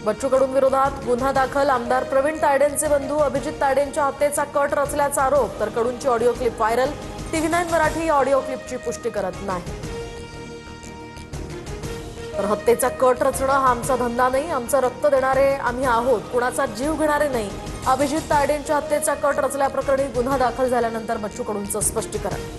बच्चू कडू विरोधात गुन्हा दाखल. आमदार प्रवीण तायडेंचे बंधू अभिजित तायडेंच्या हत्येचा कट रचल्याचा आरोप. तर कडूंची audio clip viral. TV9 Marathi या ऑडिओ क्लिपची पुष्टी करत नाही. तर हत्येचा कट रचणं हा आमचा धंदा नाही, आमचं रक्त देणारे आम्ही आहोत, कुणाचा जीव घेणारे नाही. अभिजित तायडेंच्या हत्येचा कट रचल्याप्रकरणी गुन्हा दाखल झाल्यानंतर बच्चू कडूंचं स्पष्टीकरण.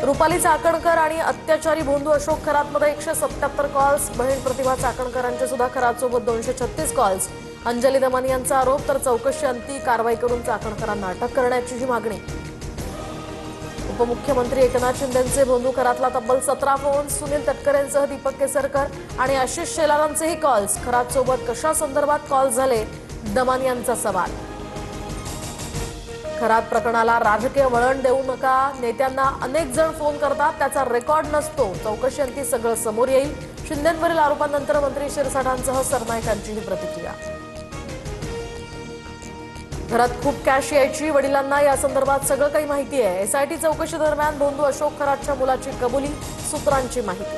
रुपाली चाकणकर आणि अत्याचारी भोंदू अशोक खरातमध्ये 177 कॉल्स. बहीण प्रतिभा चाकणकरांचे सुद्धा खरातसोबत 236 कॉल्स. अंजली दमानी यांचा आरोप. तर चौकशी अंती कारवाई करून चाकणकरांना अटक करण्याची मागणी. उपमुख्यमंत्री एकनाथ शिंदेंचे भोंदू खरातला तब्बल 17 फोन. सुनील तटकरेंसह दीपक केसरकर आणि आशिष शेलारांचेही कॉल्स. खरातसोबत कशा संदर्भात कॉल झाले, दमानी यांचा सवाल. खरात प्रकरणाला राजकीय वळण देऊ नका. नेत्यांना अनेक जण फोन करतात, त्याचा रेकॉर्ड नसतो. चौकशी अंती सगळं समोर येईल. शिंदेंवरील आरोपांनंतर मंत्री शिरसाठांसह सरनाईकांची ही प्रतिक्रिया. घरात खूप कॅश यायची. वडिलांना या संदर्भात सगळं काही माहिती आहे. SIT चौकशी दरम्यान भोंदू अशोक खरातच्या मुलाची कबुली. सूत्रांची माहिती.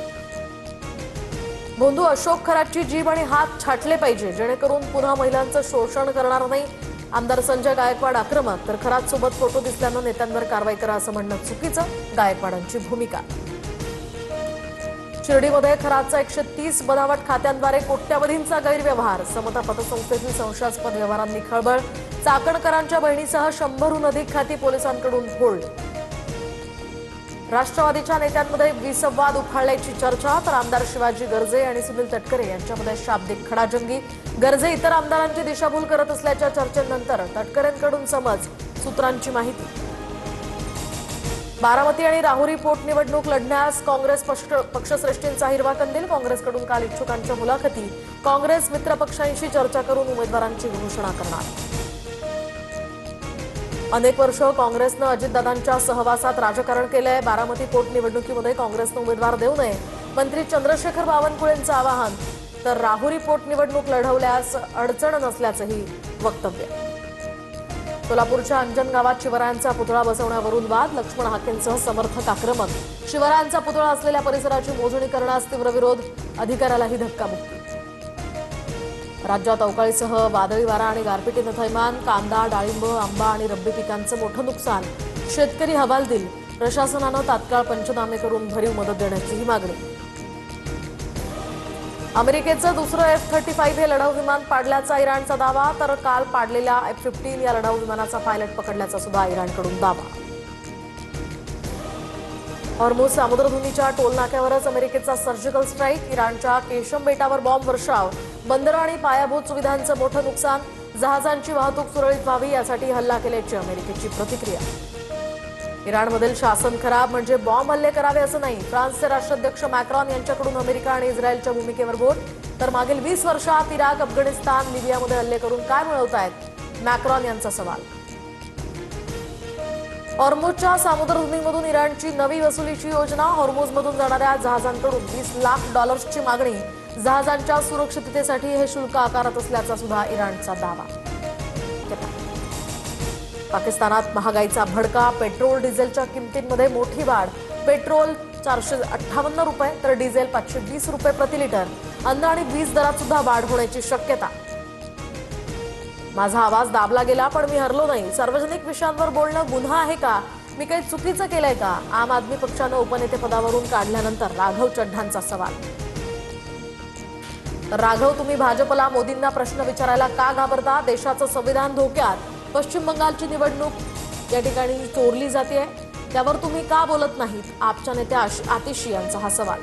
भोंदू अशोक खरातची जीभ आणि हात छाटले पाहिजे, जेणेकरून पुन्हा महिलांचं शोषण करणार नाही. आमदार संजय गायकवाड आक्रमक. तर खरात सोबत फोटो दिसल्यानं नेत्यांवर कारवाई करा असं म्हणणं चुकीचं. गायकवाडांची भूमिका. शिर्डीमध्ये खरातचा 130 बनावट खात्यांद्वारे कोट्यवधींचा गैरव्यवहार. समता पतसंस्थेतील संशयास्पद व्यवहारांनी खळबळ. चाकणकरांच्या बहिणीसह 100हून अधिक खाती पोलिसांकडून होल्ड. राष्ट्रवादीच्या नेत्यांमध्ये विसंवाद उफाळल्याची चर्चा. तर आमदार शिवाजी गर्जे आणि सुनील तटकरे यांच्यामध्ये शाब्दिक खडाजंगी. गर्जे इतर आमदारांची दिशाभूल करत असल्याच्या चर्चेनंतर तटकरेंकडून समज. सूत्रांची माहिती. बारामती आणि राहुरी पोटनिवडणूक लढण्यास काँग्रेस पक्षश्रेष्ठींचा हिरवा कंदील. काँग्रेसकडून काल इच्छुकांच्या मुलाखती. काँग्रेस मित्रपक्षांशी चर्चा करून उमेदवारांची घोषणा करणार. अनेक वर्ष काँग्रेसनं अजितदादांच्या सहवासात राजकारण केलंय. बारामती पोटनिवडणुकीमध्ये काँग्रेसनं उमेदवार देऊ नये, मंत्री चंद्रशेखर बावनकुळेंचं आवाहन. तर राहुरी पोटनिवडणूक लढवल्यास अडचण नसल्याचंही वक्तव्य. सोलापूरच्या अंजन गावात शिवरायांचा पुतळा बसवण्यावरून वाद. लक्ष्मण हाकेंसह समर्थक आक्रमक. शिवरायांचा पुतळा असलेल्या परिसराची मोजणी करण्यास तीव्र विरोध. अधिकाऱ्यालाही धक्काबुक्की. राज्यात अवकाळीसह वादळी वारा आणि गारपिटीनं थैमान. कांदा, डाळिंब, आंबा आणि रब्बी पिकांचं मोठं नुकसान. शेतकरी हवालदिल. प्रशासनानं तात्काळ पंचनामे करून भरीव मदत देण्याचीही मागणी. अमेरिकेचं दुसरं F-35 हे लढाऊ विमान पाडल्याचा इराणचा दावा. तर काल पाडलेल्या F-15 या लढाऊ विमानाचा पायलट पकडल्याचा सुद्धा इराणकडून दावा. हॉर्मुझ सामुद्रधुनीच्या टोलनाक्यावरच अमेरिकेचा सर्जिकल स्ट्राईक. इराणच्या केशम बेटावर बॉम्ब वर्षाव. बंदरं आणि पायाभूत सुविधांचं मोठं नुकसान. जहाजांची वाहतूक सुरळीत व्हावी यासाठी हल्ला केल्याची अमेरिकेची प्रतिक्रिया. इराणमधील शासन खराब म्हणजे बॉम्ब हल्ले करावे असं नाही. फ्रान्सचे राष्ट्राध्यक्ष मॅक्रॉन यांच्याकडून अमेरिका आणि इस्रायलच्या भूमिकेवर बोट. तर मागील 20 वर्षात इराक, अफगाणिस्तान, लिबियामध्ये हल्ले करून काय मिळवतायत, मॅक्रॉन यांचा सवाल. हॉर्मुझच्या सामुद्रधुनीमधून इराणची नवी वसुलीची योजना. हॉर्मुझमधून जाणाऱ्या जहाजांकडून $20 लाख मागणी. जहाजांच्या सुरक्षिततेसाठी हे शुल्क आकारत असल्याचा सुद्धा इराणचा दावा. पाकिस्तानात महागाईचा भडका. पेट्रोल डिझेलच्या किमतींमध्ये मोठी वाढ. पेट्रोल ₹458 तर डिझेल ₹520 प्रति लिटर. अन्न आणि वीज दरात सुद्धा वाढ होण्याची शक्यता. माझा आवाज दाबला गेला पण मी हरलो नाही. सार्वजनिक विषयांवर बोलणं गुन्हा आहे का? मी काही चुकीचं केलंय का? आम आदमी पक्षानं उपनेतेपदावरून काढल्यानंतर राघव चढ्ढांचा सवाल. तर राघव, तुम्ही भाजपला मोदींना प्रश्न विचारायला का घाबरता? देशाचं संविधान धोक्यात. पश्चिम बंगालची निवडणूक या ठिकाणी चोरली जाते, त्यावर तुम्ही का बोलत नाहीत? आपच्या नेत्या आतिशी यांचा हा सवाल.